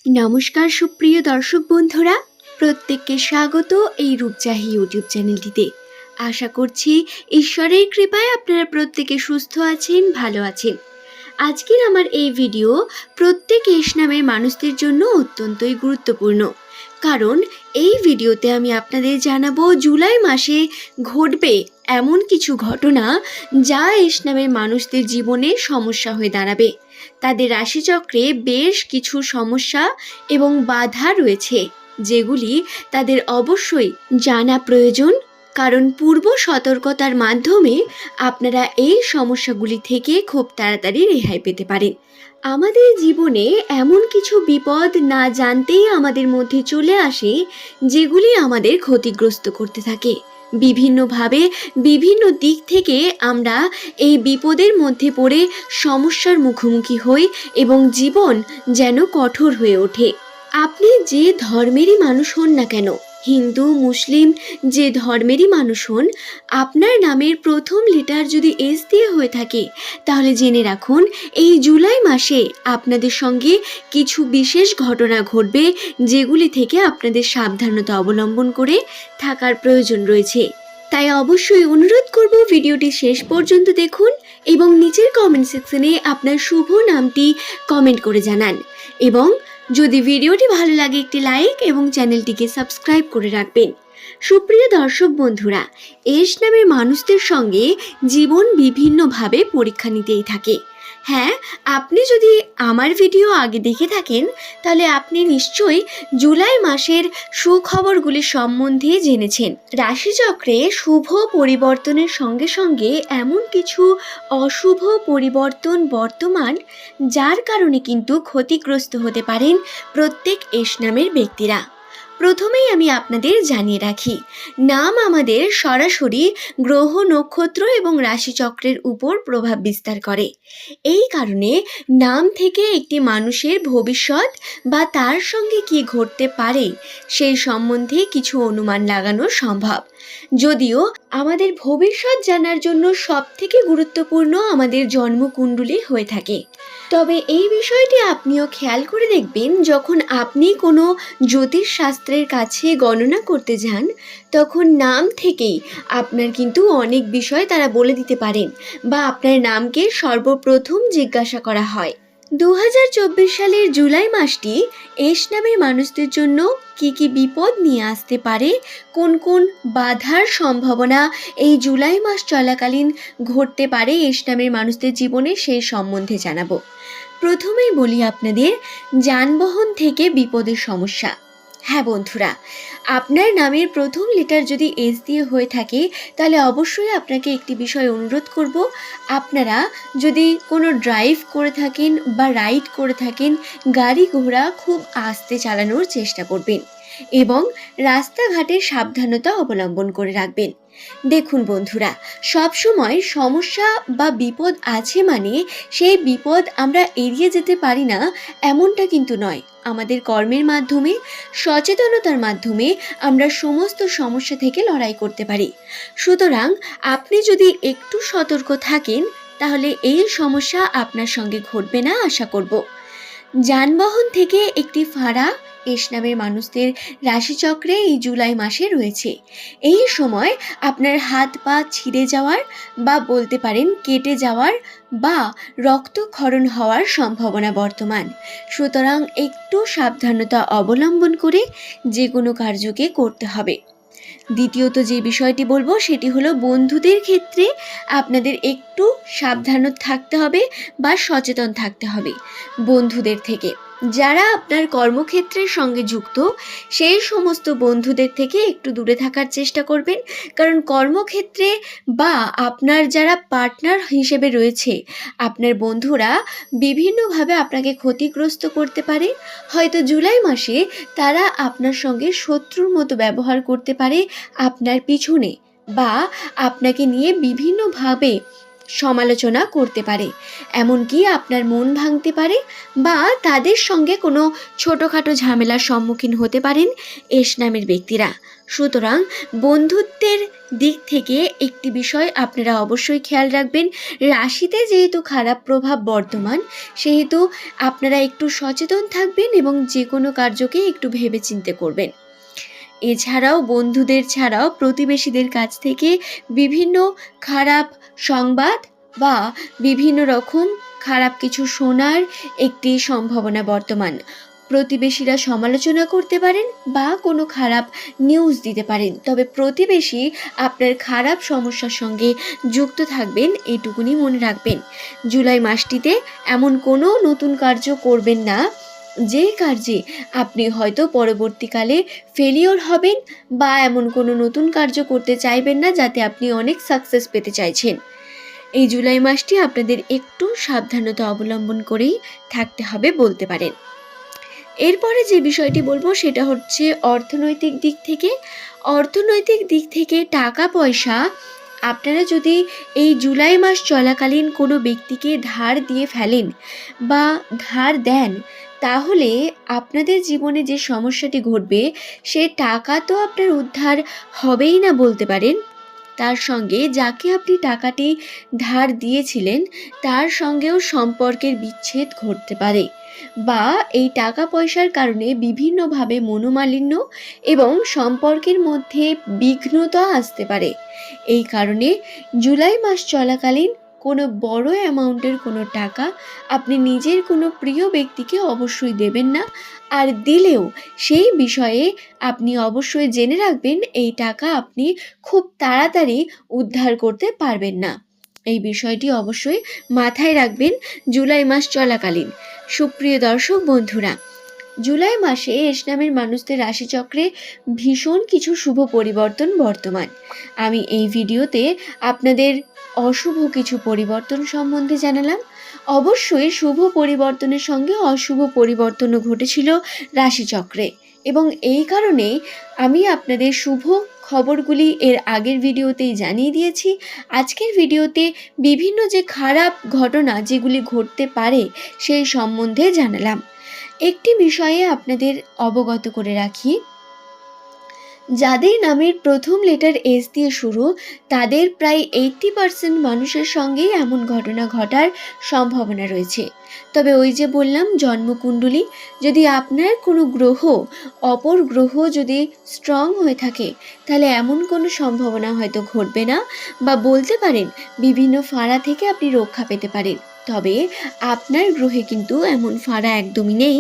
নমস্কার সুপ্রিয় দর্শক বন্ধুরা, প্রত্যেককে স্বাগত এই রূপচাহি ইউটিউব চ্যানেলটিতে। আশা করছি ঈশ্বরের কৃপায় আপনারা প্রত্যেকে সুস্থ আছেন, ভালো আছেন। আজকের আমার এই ভিডিও প্রত্যেক নামের মানুষদের জন্য অত্যন্তই গুরুত্বপূর্ণ, কারণ এই ভিডিওতে আমি আপনাদের জানাবো জুলাই মাসে ঘটবে এমন কিছু ঘটনা যা নামের মানুষদের জীবনে সমস্যা হয়ে দাঁড়াবে। তাদের রাশিচক্রে বেশ কিছু সমস্যা এবং বাধা রয়েছে, যেগুলি তাদের অবশ্যই জানা প্রয়োজন, কারণ পূর্ব সতর্কতার মাধ্যমে আপনারা এই সমস্যাগুলি থেকে খুব তাড়াতাড়ি রেহাই পেতে পারেন। আমাদের জীবনে এমন কিছু বিপদ না জানতেই আমাদের মধ্যে চলে আসে, যেগুলি আমাদের ক্ষতিগ্রস্ত করতে থাকে। বিভিন্নভাবে বিভিন্ন দিক থেকে আমরা এই বিপদের মধ্যে পড়ে সমস্যার মুখোমুখি হই এবং জীবন যেন কঠোর হয়ে ওঠে। আপনি যে ধর্মেরই মানুষ হন না কেন, হিন্দু মুসলিম যে ধর্মেরই মানুষ হন, আপনার নামের প্রথম লেটার যদি এস দিয়ে হয়ে থাকে, তাহলে জেনে রাখুন এই জুলাই মাসে আপনাদের সঙ্গে কিছু বিশেষ ঘটনা ঘটবে, যেগুলি থেকে আপনাদের সাবধানতা অবলম্বন করে থাকার প্রয়োজন রয়েছে। তাই অবশ্যই অনুরোধ করব ভিডিওটি শেষ পর্যন্ত দেখুন এবং নিচের কমেন্ট সেকশনে আপনার শুভ নামটি কমেন্ট করে জানান, এবং যদি ভিডিওটি ভালো লাগে একটি লাইক এবং চ্যানেলটিকে সাবস্ক্রাইব করে রাখবেন। সুপ্রিয় দর্শক বন্ধুরা, নামের মানুষদের সঙ্গে জীবন বিভিন্নভাবে পরীক্ষা নিতেই থাকে। হ্যাঁ, আপনি যদি আমার ভিডিও আগে দেখে থাকেন, তাহলে আপনি নিশ্চয়ই জুলাই মাসের সুখবরগুলি সম্বন্ধে জেনেছেন। রাশিচক্রে শুভ পরিবর্তনের সঙ্গে সঙ্গে এমন কিছু অশুভ পরিবর্তন বর্তমান, যার কারণে কিন্তু ক্ষতিগ্রস্ত হতে পারেন প্রত্যেক নামের ব্যক্তিরা। প্রথমেই আমি আপনাদের জানিয়ে রাখি, নাম আমাদের সরাসরি গ্রহ নক্ষত্র এবং রাশিচক্রের উপর প্রভাব বিস্তার করে। এই কারণে নাম থেকে একটি মানুষের ভবিষ্যৎ বা তার সঙ্গে কি ঘটতে পারে সেই সম্বন্ধে কিছু অনুমান লাগানো সম্ভব। যদিও আমাদের ভবিষ্যৎ জানার জন্য সবথেকে গুরুত্বপূর্ণ আমাদের জন্মকুণ্ডলী হয়ে থাকে, তবে এই বিষয়টি আপনিও খেয়াল করে দেখবেন, যখন আপনি কোনো জ্যোতিষশাস্ত্রের কাছে গণনা করতে যান, তখন নাম থেকেই আপনার কিন্তু অনেক বিষয় তারা বলে দিতে পারেন, বা আপনার নামকে সর্বপ্রথম জিজ্ঞাসা করা হয়। 2024 সালের জুলাই মাসটি নামের মানুষদের জন্য কি কি বিপদ নিয়ে আসতে পারে, কোন কোন বাধার সম্ভাবনা এই জুলাই মাস চলাকালীন ঘটতে পারে নামের মানুষদের জীবনে, সেই সম্বন্ধে জানাবো। প্রথমেই বলি আপনাদের যানবাহন থেকে বিপদের সমস্যা। হ্যাঁ বন্ধুরা, আপনার নামের প্রথম লেটার যদি এস দিয়ে হয়ে থাকে, তাহলে অবশ্যই আপনাকে একটি বিষয় অনুরোধ করব, আপনারা যদি কোনো ড্রাইভ করে থাকেন বা রাইড করে থাকেন, গাড়ি ঘোড়া খুব আস্তে চালানোর চেষ্টা করবেন এবং রাস্তাঘাটে সাবধানতা অবলম্বন করে রাখবেন। দেখুন বন্ধুরা, সবসময় সমস্যা বা বিপদ আছে মানে সেই বিপদ আমরা এড়িয়ে যেতে পারি না, এমনটা কিন্তু নয়। আমাদের কর্মের মাধ্যমে, সচেতনতার মাধ্যমে আমরা সমস্ত সমস্যা থেকে লড়াই করতে পারি। সুতরাং আপনি যদি একটু সতর্ক থাকেন, তাহলে এই সমস্যা আপনার সঙ্গে ঘটবে না আশা করব। যানবাহন থেকে একটি ফাঁড়া নামের মানুষদের রাশিচক্রে এই জুলাই মাসে রয়েছে। এই সময় আপনার হাত পা ছিঁড়ে যাওয়ার বা বলতে পারেন কেটে যাওয়ার বা রক্তক্ষরণ হওয়ার সম্ভাবনা বর্তমান। সুতরাং একটু সাবধানতা অবলম্বন করে যে কোনো কার্যকে করতে হবে। দ্বিতীয়ত যে বিষয়টি বলবো সেটি হলো, বন্ধুদের ক্ষেত্রে আপনাদের একটু সাবধান থাকতে হবে বা সচেতন থাকতে হবে। বন্ধুদের থেকে, যারা আপনার কর্মক্ষেত্রের সঙ্গে যুক্ত, সেই সমস্ত বন্ধুদের থেকে একটু দূরে থাকার চেষ্টা করবেন, কারণ কর্মক্ষেত্রে বা আপনার যারা পার্টনার হিসেবে রয়েছে, আপনার বন্ধুরা বিভিন্নভাবে আপনাকে ক্ষতিগ্রস্ত করতে পারে। হয়তো জুলাই মাসে তারা আপনার সঙ্গে শত্রুর মতো ব্যবহার করতে পারে আপনার পিছনে, বা আপনাকে নিয়ে বিভিন্নভাবে সমালোচনা করতে পারে, এমনকি আপনার মন ভাঙতে পারে বা তাদের সঙ্গে কোনো ছোটোখাটো ঝামেলার সম্মুখীন হতে পারেন এস নামের ব্যক্তিরা। সুতরাং বন্ধুত্বের দিক থেকে একটি বিষয় আপনারা অবশ্যই খেয়াল রাখবেন, রাশিতে যেহেতু খারাপ প্রভাব বর্তমান, সেহেতু আপনারা একটু সচেতন থাকবেন এবং যে কোনো কার্যকে একটু ভেবেচিন্তে করবেন। এছাড়াও বন্ধুদের ছাড়াও প্রতিবেশীদের কাছ থেকে বিভিন্ন খারাপ সংবাদ বা বিভিন্ন রকম খারাপ কিছু শোনার একটি সম্ভাবনা বর্তমান। প্রতিবেশীরা সমালোচনা করতে পারেন বা কোনো খারাপ নিউজ দিতে পারেন, তবে প্রতিবেশী আপনার খারাপ সমস্যার সঙ্গে যুক্ত থাকবেন, এটুকুনি মনে রাখবেন। জুলাই মাসটিতে এমন কোনো নতুন কার্য করবেন না যে কার্যে আপনি হয়তো পরবর্তীকালে ফেলিওর হবেন, বা এমন কোনো নতুন কার্য করতে চাইবেন না যাতে আপনি অনেক সাকসেস পেতে চাইছেন। এই জুলাই মাসটি আপনাদের একটু সাবধানতা অবলম্বন করেই থাকতে হবে বলতে পারেন। এরপরে যে বিষয়টি বলবো সেটা হচ্ছে অর্থনৈতিক দিক থেকে। অর্থনৈতিক দিক থেকে টাকা পয়সা আপনারা যদি এই জুলাই মাস চলাকালীন কোনো ব্যক্তিকে ধার দিয়ে ফেলেন বা ধার দেন, তাহলে আপনাদের জীবনে যে সমস্যাটি ঘটবে, সে টাকা তো আপনার উদ্ধার হবেই না বলতে পারেন, তার সঙ্গে যাকে আপনি টাকাটি ধার দিয়েছিলেন তার সঙ্গেও সম্পর্কের বিচ্ছেদ ঘটতে পারে, বা এই টাকা পয়সার কারণে বিভিন্নভাবে মনোমালিন্য এবং সম্পর্কের মধ্যে বিঘ্নতা আসতে পারে। এই কারণে জুলাই মাস চলাকালীন কোনো বড় অ্যামাউন্টের কোনো টাকা আপনি নিজের কোনো প্রিয় ব্যক্তিকে অবশ্যই দেবেন না, আর দিলেও সেই বিষয়ে আপনি অবশ্যই জেনে রাখবেন এই টাকা আপনি খুব তাড়াতাড়ি উদ্ধার করতে পারবেন না। এই বিষয়টি অবশ্যই মাথায় রাখবেন জুলাই মাস চলাকালীন। সুপ্রিয় দর্শক বন্ধুরা, জুলাই মাসে এস নামের মানুষদের রাশিচক্রে ভীষণ কিছু শুভ পরিবর্তন বর্তমান। আমি এই ভিডিওতে আপনাদের অশুভ কিছু পরিবর্তন সম্বন্ধে জানালাম। অবশ্যই শুভ পরিবর্তনের সঙ্গে অশুভ পরিবর্তনও ঘটেছিল রাশিচক্রে, এবং এই কারণেই আমি আপনাদের শুভ খবরগুলি এর আগের ভিডিওতেই জানিয়ে দিয়েছি। আজকের ভিডিওতে বিভিন্ন যে খারাপ ঘটনা যেগুলি ঘটতে পারে সেই সম্বন্ধে জানালাম। একটি বিষয়ে আপনাদের অবগত করে রাখি, যাদের নামের প্রথম লেটার এস দিয়ে শুরু, তাদের প্রায় 80% মানুষের সঙ্গেই এমন ঘটনা ঘটার সম্ভাবনা রয়েছে। তবে ওই যে বললাম জন্মকুণ্ডলী, যদি আপনার কোনো গ্রহ অপর গ্রহ যদি স্ট্রং হয়ে থাকে, তাহলে এমন কোনো সম্ভাবনা হয়তো ঘটবে না, বা বলতে পারেন বিভিন্ন ফাঁড়া থেকে আপনি রক্ষা পেতে পারেন। তবে আপনার গ্রহে কিন্তু এমন ফাঁড়া একদমই নেই,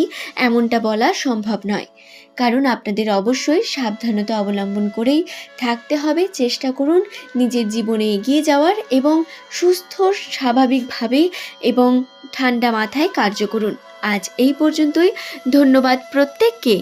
এমনটা বলা সম্ভব নয়। কারণ আপনাদের অবশ্যই সাবধানতা অবলম্বন করেই থাকতে হবে। চেষ্টা করুন নিজের জীবনে এগিয়ে যাওয়ার এবং সুস্থ স্বাভাবিকভাবে এবং ঠান্ডা মাথায় কার্য করুন। আজ এই পর্যন্তই। ধন্যবাদ প্রত্যেককে।